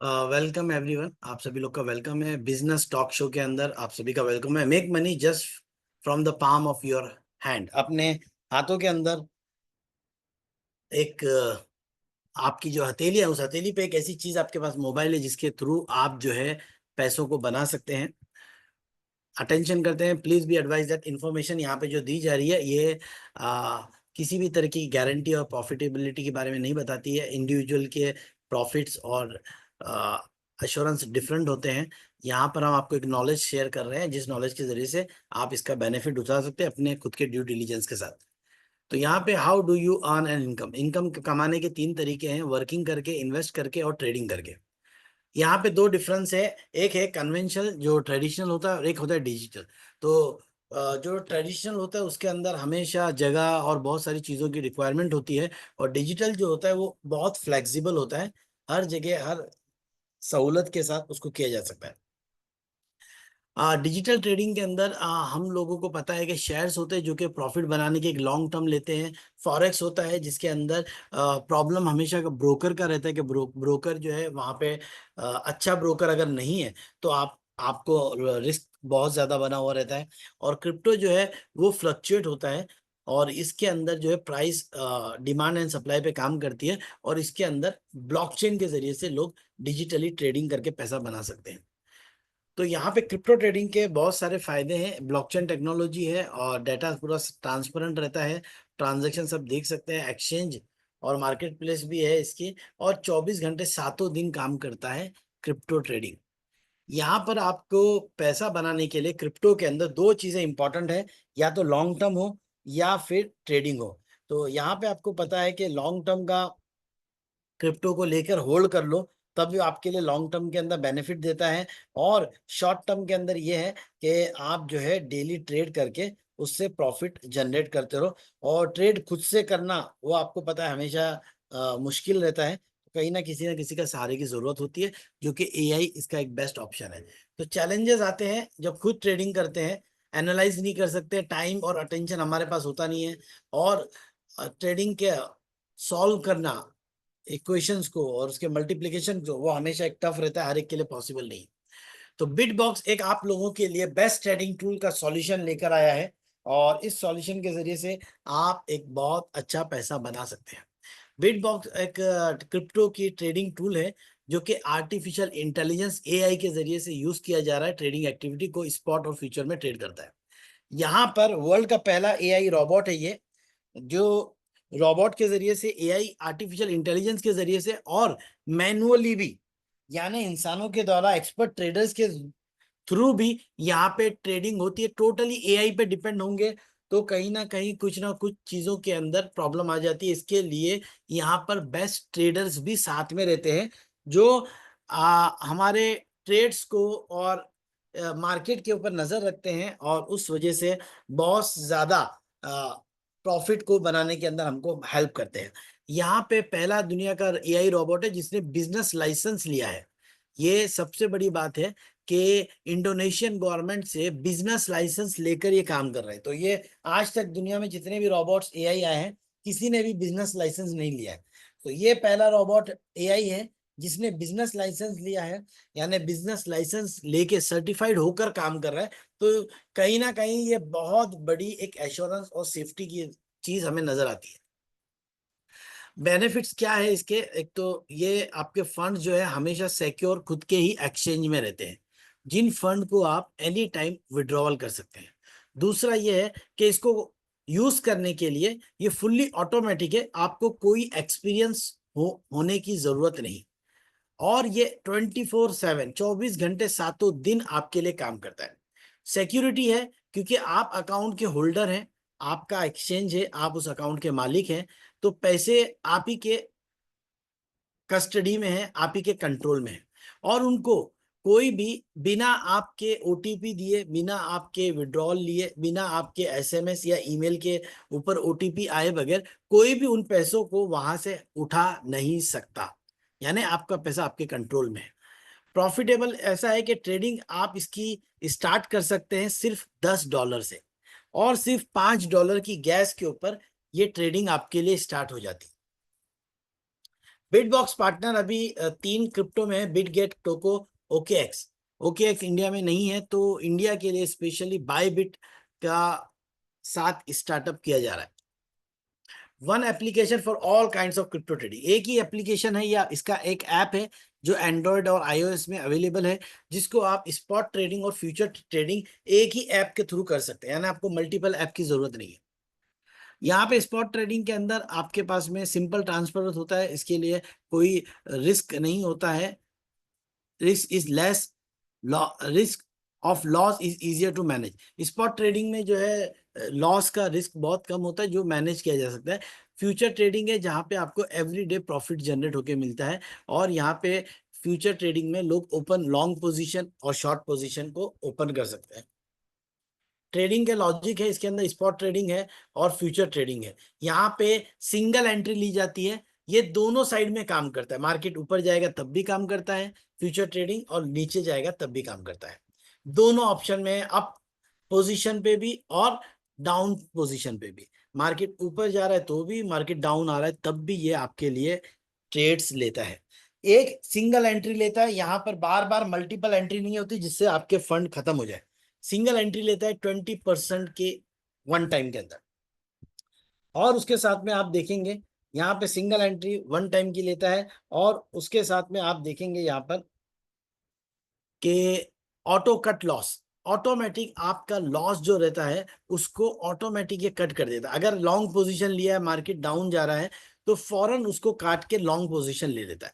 Welcome everyone. आप सभी लोग का वेलकम है बिजनेस टॉक शो के अंदर। आप सभी का वेलकम है। Make money just from the palm of your hand. अपने हाथों के अंदर एक आपकी जो हथेली है, उस हथेली पे एक ऐसी चीज आपके पास मोबाइल है जिसके थ्रू आप जो है पैसों को बना सकते हैं। अटेंशन करते हैं, please be advise that information यहाँ पे जो दी जा रही है ये आ, किसी भी तरह की गारंटी और प्रॉफिटेबिलिटी के बारे में नहीं बताती है। इंडिविजुअल के प्रॉफिट्स और अश्योरेंस डिफरेंट होते हैं। यहाँ पर हम आपको एक नॉलेज शेयर कर रहे हैं जिस नॉलेज के जरिए से आप इसका बेनिफिट उठा सकते हैं अपने खुद के ड्यू डिलीजेंस के साथ। तो यहाँ पे how do you earn an income. Income कमाने के तीन तरीके हैं: वर्किंग करके, इन्वेस्ट करके और ट्रेडिंग करके। यहाँ पे दो डिफरेंस है। एक है कन्वेंशनल जो ट्रेडिशनल होता है और एक होता है डिजिटल। तो जो ट्रेडिशनल होता है उसके अंदर हमेशा जगह और बहुत सारी चीज़ों की रिक्वायरमेंट होती है। और डिजिटल जो होता है वो बहुत फ्लेक्सिबल होता है। हर जगह हर सहूलत के साथ उसको किया जा सकता है। डिजिटल ट्रेडिंग के अंदर हम लोगों को पता है कि शेयर्स होते हैं जो कि प्रॉफिट बनाने के एक लॉन्ग टर्म लेते हैं। फॉरेक्स होता है जिसके अंदर प्रॉब्लम हमेशा का ब्रोकर का रहता है कि ब्रोकर जो है वहाँ पे अच्छा ब्रोकर अगर नहीं है तो आपको रिस्क बहुत ज्यादा बना हुआ रहता है। और क्रिप्टो जो है वो फ्लक्चुएट होता है। और इसके अंदर जो है प्राइस डिमांड एंड सप्लाई पे काम करती है। और इसके अंदर ब्लॉकचेन के जरिए से लोग डिजिटली ट्रेडिंग करके पैसा बना सकते हैं। तो यहाँ पे क्रिप्टो ट्रेडिंग के बहुत सारे फायदे हैं। ब्लॉकचेन टेक्नोलॉजी है और डाटा पूरा ट्रांसपेरेंट रहता है। ट्रांजैक्शन सब देख सकते हैं। एक्सचेंज और मार्केट प्लेस भी है इसकी। और 24 घंटे सातों दिन काम करता है क्रिप्टो ट्रेडिंग। यहाँ पर आपको पैसा बनाने के लिए क्रिप्टो के अंदर दो चीजें इंपॉर्टेंट है: या तो लॉन्ग टर्म हो या फिर ट्रेडिंग हो। तो यहाँ पे आपको पता है कि लॉन्ग टर्म का क्रिप्टो को लेकर होल्ड कर लो, तब ये आपके लिए लॉन्ग टर्म के अंदर बेनिफिट देता है। और शॉर्ट टर्म के अंदर ये है कि आप जो है डेली ट्रेड करके उससे प्रॉफिट जनरेट करते रहो। और ट्रेड खुद से करना वो आपको पता है हमेशा मुश्किल रहता है। कहीं ना किसी का सहारे की जरूरत होती है, जो कि एआई इसका एक बेस्ट ऑप्शन है। तो चैलेंजेस आते हैं जब खुद ट्रेडिंग करते हैं। एनालाइज नहीं कर सकते, टाइम और अटेंशन हमारे पास होता नहीं है। और ट्रेडिंग के सॉल्व करना इक्वेशंस को और उसके मल्टीप्लिकेशन जो वो हमेशा एक टफ रहता है, हर एक के लिए पॉसिबल नहीं। तो बिटबॉक्स एक आप लोगों के लिए बेस्ट ट्रेडिंग टूल का सॉल्यूशन लेकर आया है। और इस सॉल्यूशन के जरिए से आप एक बहुत अच्छा पैसा बना सकते हैं। बिटबॉक्स एक क्रिप्टो की ट्रेडिंग टूल है जो कि आर्टिफिशियल इंटेलिजेंस एआई के जरिए से यूज किया जा रहा है। ट्रेडिंग एक्टिविटी को स्पॉट और फ्यूचर में ट्रेड करता है। यहाँ पर वर्ल्ड का पहला एआई रोबोट है ये, जो रोबोट के जरिए से, एआई आर्टिफिशियल इंटेलिजेंस के जरिए से और मैनुअली भी, यानी इंसानों के द्वारा एक्सपर्ट ट्रेडर्स के थ्रू भी यहाँ पे ट्रेडिंग होती है। टोटली एआई पे डिपेंड होंगे तो कहीं ना कुछ चीजों के अंदर प्रॉब्लम आ जाती है। इसके लिए यहाँ पर बेस्ट ट्रेडर्स भी साथ में रहते हैं जो हमारे ट्रेड्स को और मार्केट के ऊपर नजर रखते हैं। और उस वजह से बहुत ज्यादा प्रॉफिट को बनाने के अंदर हमको हेल्प करते हैं। यहाँ पे पहला दुनिया का एआई रोबोट है जिसने बिजनेस लाइसेंस लिया है। ये सबसे बड़ी बात है कि इंडोनेशियन गवर्नमेंट से बिजनेस लाइसेंस लेकर ये काम कर रहे हैं। तो ये आज तक दुनिया में जितने भी रोबोट्स एआई आए हैं किसी ने भी बिजनेस लाइसेंस नहीं लिया है। तो ये पहला रोबोट एआई है जिसने बिजनेस लाइसेंस लिया है, यानी बिजनेस लाइसेंस लेके सर्टिफाइड होकर काम कर रहा है। तो कहीं ना कहीं ये बहुत बड़ी एक एश्योरेंस और सेफ्टी की चीज हमें नजर आती है। बेनिफिट्स क्या है इसके? एक तो ये आपके फंड जो है हमेशा सिक्योर खुद के ही एक्सचेंज में रहते हैं, जिन फंड को आप एनी टाइम विड्रॉवल कर सकते हैं। दूसरा ये है कि इसको यूज करने के लिए ये फुल्ली ऑटोमेटिक है, आपको कोई एक्सपीरियंस होने की जरूरत नहीं। और ये 24/7 24 घंटे सातों दिन आपके लिए काम करता है। सिक्योरिटी है क्योंकि आप अकाउंट के होल्डर हैं, आपका एक्सचेंज है, आप उस अकाउंट के मालिक हैं। तो पैसे आप ही के कस्टडी में है, आप ही के कंट्रोल में है। और उनको कोई भी बिना आपके ओटीपी दिए, बिना आपके विड्रॉल लिए, बिना आपके एसएमएस या ईमेल के ऊपर ओटीपी आए बगैर कोई भी उन पैसों को वहां से उठा नहीं सकता। यानी आपका पैसा आपके कंट्रोल में है। प्रॉफिटेबल ऐसा है कि ट्रेडिंग आप इसकी स्टार्ट कर सकते हैं सिर्फ $10 से। और सिर्फ $5 की गैस के ऊपर ये ट्रेडिंग आपके लिए स्टार्ट हो जाती है। बिटबॉक्स पार्टनर अभी 3 क्रिप्टो में है, बिटगेट, टोको, ओकेएक्स। ओकेएक्स इंडिया में नहीं है, तो इंडिया के लिए स्पेशली बायबिट का साथ स्टार्टअप किया जा रहा है। One application for all kinds of crypto trading, एक ही एप्लीकेशन है या इसका एक ऐप है जो एंड्रॉयड और आईओएस में अवेलेबल है, जिसको आप स्पॉट ट्रेडिंग और फ्यूचर ट्रेडिंग एक ही ऐप के थ्रू कर सकते हैं, यानी आपको मल्टीपल ऐप की जरूरत नहीं है। यहाँ पे स्पॉट ट्रेडिंग के अंदर आपके पास में सिंपल ट्रांसफर होता है, इसके लिए कोई रिस्क नहीं होता है। Risk is less, risk of loss is easier to manage. Spot trading में जो है लॉस का रिस्क बहुत कम होता है, जो मैनेज किया जा सकता है। फ्यूचर ट्रेडिंग है जहाँ पे आपको एवरी डे प्रॉफिट जनरेट होके मिलता है, और यहाँ पे फ्यूचर ट्रेडिंग में लोग ओपन लॉन्ग पोजीशन और शॉर्ट पोजीशन को ओपन कर सकते हैं। ट्रेडिंग के लॉजिक है इसके अंदर, स्पॉट ट्रेडिंग है और फ्यूचर ट्रेडिंग है। यहाँ पे सिंगल एंट्री ली जाती है, ये दोनों साइड में काम करता है। मार्केट ऊपर जाएगा तब भी काम करता है फ्यूचर ट्रेडिंग, और नीचे जाएगा तब भी काम करता है। दोनों ऑप्शन में, अप पोजीशन पे भी और डाउन पोजीशन पे भी। मार्केट ऊपर जा रहा है तो भी, मार्केट डाउन आ रहा है तब भी ये आपके लिए ट्रेड्स लेता है। एक सिंगल एंट्री लेता है, यहाँ पर बार बार मल्टीपल एंट्री नहीं होती जिससे आपके फंड खत्म हो जाए। सिंगल एंट्री लेता है 20% के वन टाइम के अंदर। और उसके साथ में आप देखेंगे यहाँ पे सिंगल एंट्री वन टाइम की लेता है, और उसके साथ में आप देखेंगे यहाँ पर कि ऑटो कट लॉस, ऑटोमेटिक आपका लॉस जो रहता है उसको ऑटोमेटिक ये कट कर देता है। अगर लॉन्ग पोजीशन लिया है, मार्केट डाउन जा रहा है, तो फौरन उसको काट के लॉन्ग पोजीशन ले लेता है।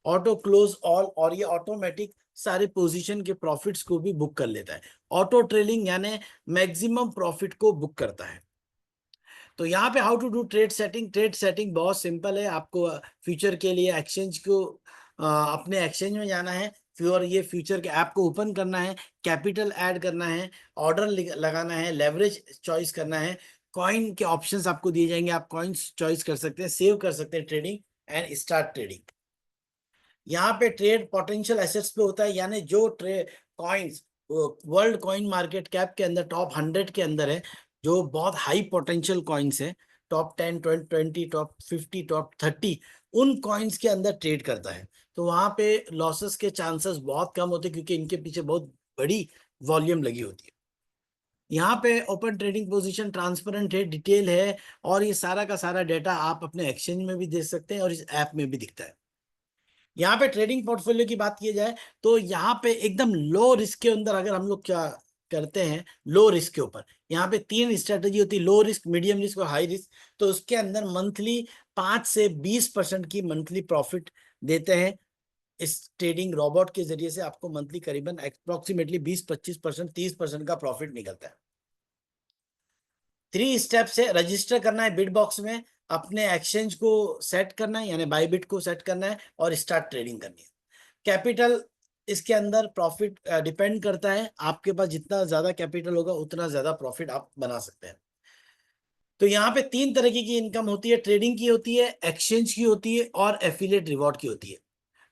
ऑटो क्लोज ऑल, और ये ऑटोमेटिक सारे पोजीशन के प्रॉफिट्स को भी बुक कर लेता है। ऑटो ट्रेलिंग यानी मैक्सिमम प्रॉफिट को बुक करता है। तो यहाँ पे how to do trade setting, trade setting बहुत सिंपल है। आपको फ्यूचर के लिए एक्सचेंज को अपने एक्सचेंज में जाना है, फिर ये फ्यूचर के ऐप को ओपन करना है, कैपिटल ऐड करना है, ऑर्डर लगाना है, लेवरेज चॉइस करना है, कॉइन के ऑप्शंस आपको दिए जाएंगे, आप कॉइन्स चॉइस कर सकते हैं, सेव कर सकते हैं ट्रेडिंग, एंड स्टार्ट ट्रेडिंग। यहाँ पे ट्रेड पोटेंशियल एसेट्स पे होता है, यानी जो trade coins world coin market cap के अंदर टॉप 100 के अंदर है, जो बहुत हाई पोटेंशियल कॉइन्स है, टॉप 10, 20, टॉप 50, टॉप 30, उन कॉइन्स के अंदर ट्रेड करता है। तो वहां पे लॉसेस के चांसेस बहुत कम होते हैं, क्योंकि इनके पीछे बहुत बड़ी वॉल्यूम लगी होती है। यहाँ पे ओपन ट्रेडिंग पोजीशन ट्रांसपेरेंट है, डिटेल है, और ये सारा का सारा डेटा आप अपने एक्सचेंज में भी देख सकते हैं और इस ऐप में भी दिखता है। यहाँ पे ट्रेडिंग पोर्टफोलियो की बात की जाए तो यहाँ पे एकदम लो रिस्क के अंदर अगर हम लोग क्या करते हैं, लो रिस्क के ऊपर यहाँ पे 3 स्ट्रेटेजी होती है, लो रिस्क, मीडियम रिस्क और हाई रिस्क। तो उसके अंदर मंथली 5 से 20% की मंथली प्रॉफिट देते हैं। इस ट्रेडिंग रोबोट के जरिए से आपको मंथली करीबन अप्रोक्सीमेटली 20-25%, 30% का प्रॉफिट निकलता है। 3 स्टेप से रजिस्टर करना है बिटबॉक्स में, अपने एक्सचेंज को सेट करना है यानी बाईबिट को सेट करना है, और स्टार्ट ट्रेडिंग करनी है। कैपिटल इसके अंदर प्रॉफिट डिपेंड करता है, आपके पास जितना ज्यादा कैपिटल होगा उतना ज्यादा प्रॉफिट आप बना सकते हैं। तो यहाँ पे 3 तरीके की इनकम होती है, ट्रेडिंग की होती है, एक्सचेंज की होती है, और एफिलिएट रिवॉर्ड की होती है।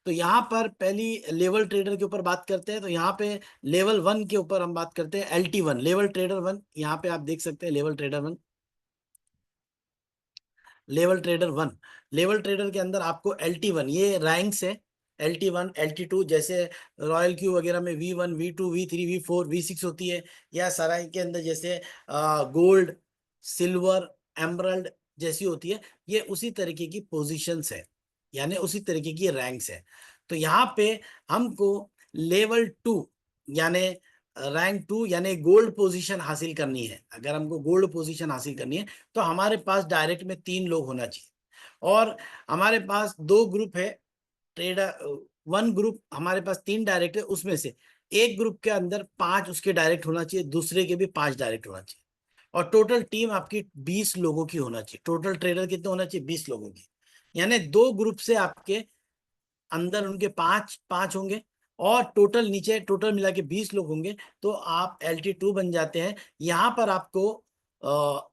तो यहाँ पर पहली लेवल ट्रेडर के ऊपर बात करते हैं। तो यहाँ पे लेवल 1 के ऊपर हम बात करते हैं, LT1, लेवल ट्रेडर 1। यहाँ पे आप देख सकते हैं level trader 1, level trader 1। Level trader के अंदर आपको LT1 ये रैंक्स है, LT1, LT2, जैसे रॉयल क्यू वगैरह में V1, V2, V3, V4, V6 होती है, या सराय के अंदर जैसे गोल्ड, सिल्वर, एमरल्ड जैसी होती है, ये उसी तरीके की पोजीशंस है, यानी उसी तरीके की रैंक्स है। तो यहाँ पे हमको लेवल 2 यानी रैंक 2 यानी गोल्ड पोजीशन हासिल करनी है। अगर हमको गोल्ड पोजीशन हासिल करनी है तो हमारे पास डायरेक्ट में 3 लोग होना चाहिए, और हमारे पास 2 ग्रुप है ट्रेडर। 1 ग्रुप हमारे पास 3 डायरेक्ट है, उसमें से एक ग्रुप के अंदर 5 उसके डायरेक्ट होना चाहिए, दूसरे के भी 5 डायरेक्ट होना चाहिए, और टोटल टीम आपकी 20 लोगों की होना चाहिए। टोटल ट्रेडर कितने होना चाहिए? 20 लोगों की। यानी 2 ग्रुप से आपके अंदर उनके 5 5 होंगे, और टोटल नीचे टोटल मिला के 20 लोग होंगे, तो आप LT2 बन जाते हैं। यहाँ पर आपको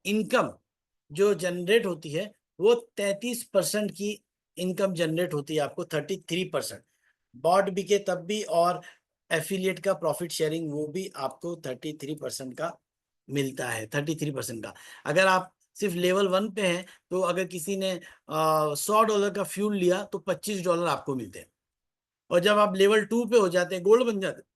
इनकम जो जनरेट होती है वो 33% की इनकम जनरेट होती है आपको, 33%। बॉट बिके तब भी, और एफिलिएट का प्रॉफिट शेयरिंग वो भी आपको 33% का मिलता है, 33% का। अगर आप सिर्फ लेवल 1 पे है, तो अगर किसी ने $100 का फ्यूल लिया तो $25 आपको मिलते हैं। और जब आप लेवल 2 पे हो जाते हैं, गोल्ड बन जाते हैं,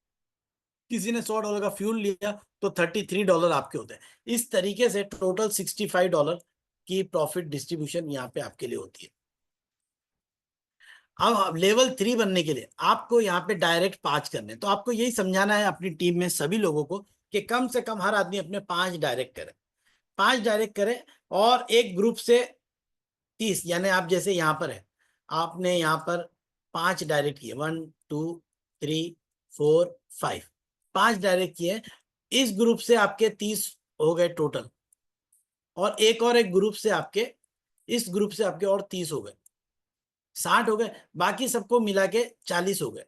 किसी ने $100 का फ्यूल लिया तो $33 आपके होते हैं। इस तरीके से टोटल $65 की प्रॉफिट डिस्ट्रीब्यूशन यहाँ पे आपके लिए होती है। अब लेवल 3 बनने के लिए आपको यहाँ पे डायरेक्ट 5 करने हैं। तो आपको यही समझाना है अपनी टीम में सभी लोगों को कि कम से कम हर आदमी अपने 5 डायरेक्ट करे, 5 डायरेक्ट करे। और एक ग्रुप से 30, यानी आप जैसे यहाँ पर है, आपने यहाँ पर 5 डायरेक्ट किए, 1 2 3 4 5, 5 डायरेक्ट किए। इस ग्रुप से आपके 30 हो गए टोटल, और एक ग्रुप से आपके, इस ग्रुप से आपके और 30 हो गए, 60 हो गए। बाकी सबको मिला के 40 हो गए,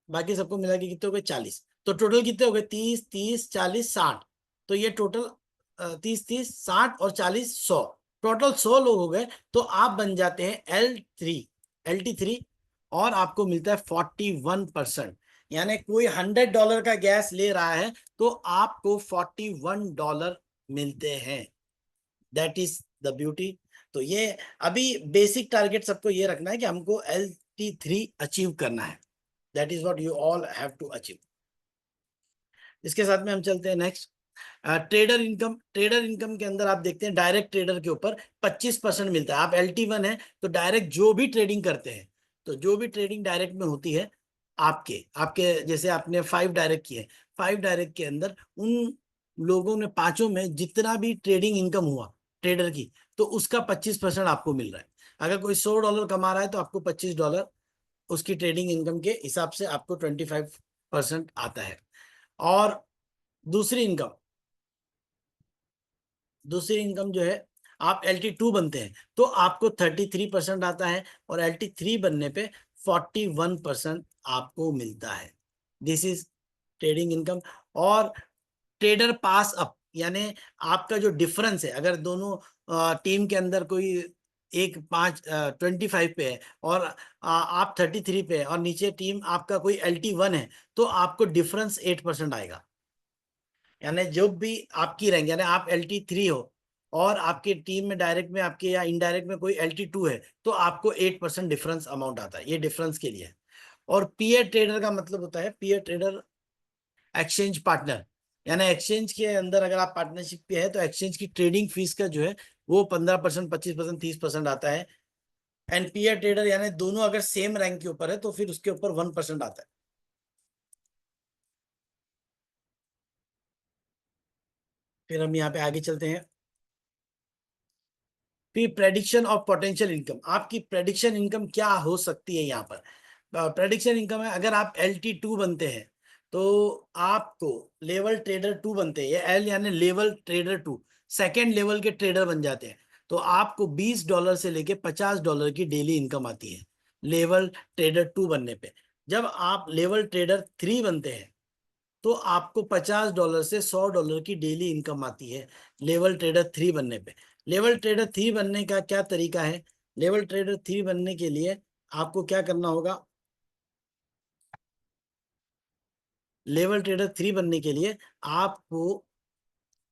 बाकी सबको मिला के कितने हो गए? 40। तो टोटल कितने हो गए? 30 30 40 60। तो ये टोटल 30 30 60 और 40 100, टोटल 100 लोग हो गए। तो आप बन जाते हैं LT3, और आपको मिलता है 41%। यानी कोई $100 का गैस ले रहा है तो आपको $41 मिलते हैं। That is the beauty. तो ये अभी बेसिक टारगेट सबको ये रखना है कि हमको LT3 अचीव करना है। That is what you all have to achieve. इसके साथ में हम चलते हैं next, trader income. Trader income के अंदर आप देखते हैं डायरेक्ट ट्रेडर के ऊपर 25% मिलता है। आप LT1 है तो डायरेक्ट जो भी ट्रेडिंग करते हैं, तो जो भी ट्रेडिंग डायरेक्ट में होती है, आपके आपके जैसे आपने 5 डायरेक्ट किए, 5 डायरेक्ट के अंदर उन लोगों ने, पांचों में जितना भी ट्रेडिंग इनकम हुआ ट्रेडर की, तो उसका 25% आपको मिल रहा है। अगर कोई $100 कमा रहा है तो आपको $25 उसकी ट्रेडिंग इनकम के हिसाब से आपको 25% आता है। और दूसरी इनकम, दूसरी इनकम जो है, आप LT2 बनते हैं तो आपको 33% आता है, और LT3 बनने पे 41% आपको मिलता है। This is trading income. और ट्रेडर पास अप, यानी आपका जो डिफरेंस है, अगर दोनों टीम के अंदर कोई एक 25 पे है और आप 33 पे है, और नीचे टीम आपका कोई LT1 है, तो आपको डिफरेंस 8% आएगा। यानी जो भी आपकी रैंक, यानी आप LT3 हो और आपकी टीम में डायरेक्ट में आपके या इनडायरेक्ट में कोई LT2 है, तो आपको 8% डिफरेंस अमाउंट आता है। ये डिफरेंस के लिए है। और पीयर ट्रेडर का मतलब होता है, पीयर ट्रेडर एक्सचेंज पार्टनर, यानी एक्सचेंज के अंदर अगर आप पार्टनरशिप पे है तो एक्सचेंज की ट्रेडिंग फीस का जो है वो 15%, 25%, 30% आता है। एंड पीयर ट्रेडर यानी दोनों अगर सेम रैंक के ऊपर है तो फिर उसके ऊपर 1% आता है। फिर हम यहाँ पे आगे चलते हैं। फिर प्रेडिक्शन ऑफ पोटेंशियल इनकम, आपकी प्रेडिक्शन इनकम क्या हो सकती है यहाँ पर। प्रेडिक्शन इनकम है, अगर आप LT2 बनते हैं तो आपको लेवल ट्रेडर 2 बनते हैं, ये L यानी लेवल ट्रेडर 2, सेकेंड लेवल के ट्रेडर बन जाते हैं, तो आपको $20 से लेके $50 की डेली इनकम आती है लेवल ट्रेडर 2 बनने पे। जब आप लेवल ट्रेडर 3 बनते हैं तो आपको $50 से $100 की डेली इनकम आती है लेवल ट्रेडर 3 बनने पे। लेवल ट्रेडर 3 बनने का क्या तरीका है? लेवल ट्रेडर 3 बनने के लिए आपको क्या करना होगा? लेवल ट्रेडर 3 बनने के लिए आपको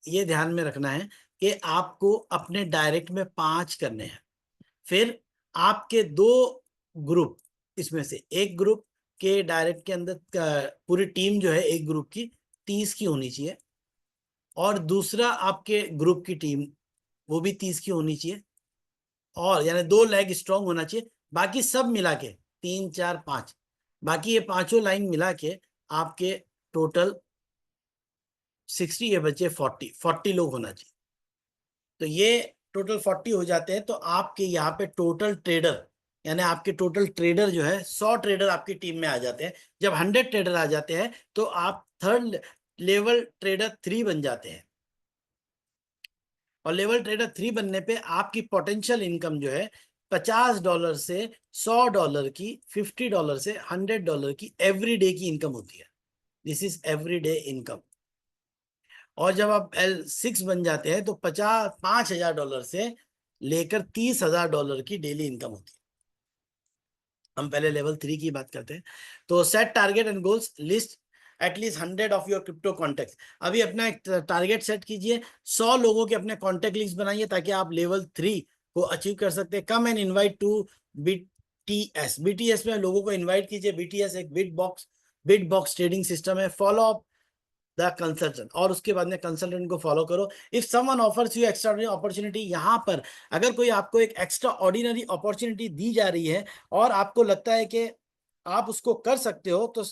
ये ध्यान में रखना है कि आपको अपने डायरेक्ट में 5 करने हैं। फिर आपके 2 ग्रुप, इसमें से एक ग्रुप के डायरेक्ट के अंदर पूरी टीम जो है एक ग्रुप की 30 की होनी चाहिए, और दूसरा आपके ग्रुप की टीम वो भी 30 की होनी चाहिए, और यानी 2 लेग स्ट्रांग होना चाहिए। बाकी सब मिला के 3 4 5, बाकी ये पांचों लाइन मिला के आपके टोटल 60, ये बचे 40 लोग होना चाहिए। तो ये टोटल 40 हो जाते हैं, तो आपके यहाँ पे टोटल ट्रेडर, यानी आपके टोटल ट्रेडर जो है 100 ट्रेडर आपकी टीम में आ जाते हैं। जब 100 ट्रेडर आ जाते हैं तो आप थर्ड लेवल ट्रेडर 3 बन जाते हैं। और लेवल ट्रेडर 3 बनने पे आपकी पोटेंशियल इनकम जो है $50 से $100 की, $50 से $100 की एवरी डे की इनकम होती है। This is every day income. और जब आप L6 बन जाते हैं तो $5,000 से लेकर $30,000 की डेली इनकम होती है। हम पहले लेवल 3 की बात करते हैं। तो set target and goals list, at least 100 of your crypto contact. अभी अपना एक टारगेट सेट कीजिए, 100 लोगों के अपने कॉन्टेक्ट लिस्ट बनाइए ताकि आप लेवल 3 को अचीव कर सकते हैं। Come and invite to BTS. BTS में लोगों को इनवाइट कीजिए। बीटीएस एक बिट बॉक्स ट्रेडिंग सिस्टम है। फॉलो अप द कंसल्टेंट, और उसके बाद में कंसल्टेंट को फॉलो करो। If someone offers you extra opportunity, यहाँ पर अगर कोई आपको एक एक्स्ट्रा ऑर्डिनरी अपॉर्चुनिटी दी जा रही है और आपको लगता है कि आप उसको कर सकते हो, तो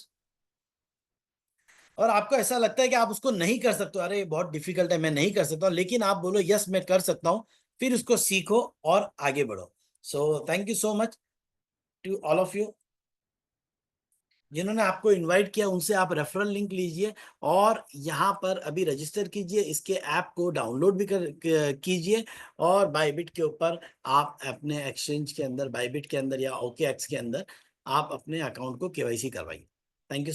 और आपको ऐसा लगता है कि आप उसको नहीं कर सकते हो, अरे ये बहुत डिफिकल्ट है मैं नहीं कर सकता हूं, लेकिन आप बोलो यस मैं कर सकता हूं, फिर उसको सीखो और आगे बढ़ो। So thank you so much to all of you. जिन्होंने आपको इनवाइट किया उनसे आप रेफरल लिंक लीजिए और यहाँ पर अभी रजिस्टर कीजिए, इसके ऐप को डाउनलोड भी कीजिए, और बायबिट के ऊपर आप अपने एक्सचेंज के अंदर, बायबिट के अंदर या ओके एक्स के अंदर आप अपने अकाउंट को केवाईसी करवाइए। Thank you.